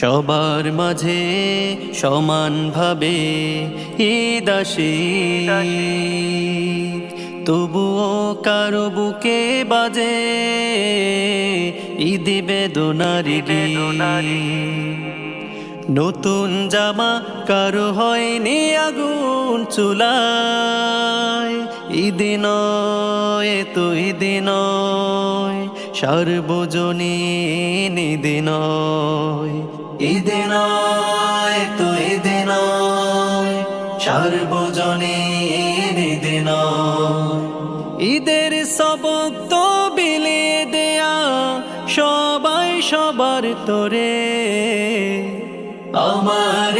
সবার মাঝে সমানভাবে ঈদ আসে, তবুও কারো বুকে বাজে ঈদ বেদনারি গীত। নতুন জামা কারো হয়নি আগুন চুলায়, ঈদ নয় তো ঈদ নয়, সার্বজনীন ঈদ নয়। ঈদ নয় তো ঈদ নয়, সার্বজনীন ঈদ নয়। ঈদের সবক তো বিলিয়ে দেয়া সবাই সবার তরে, আমার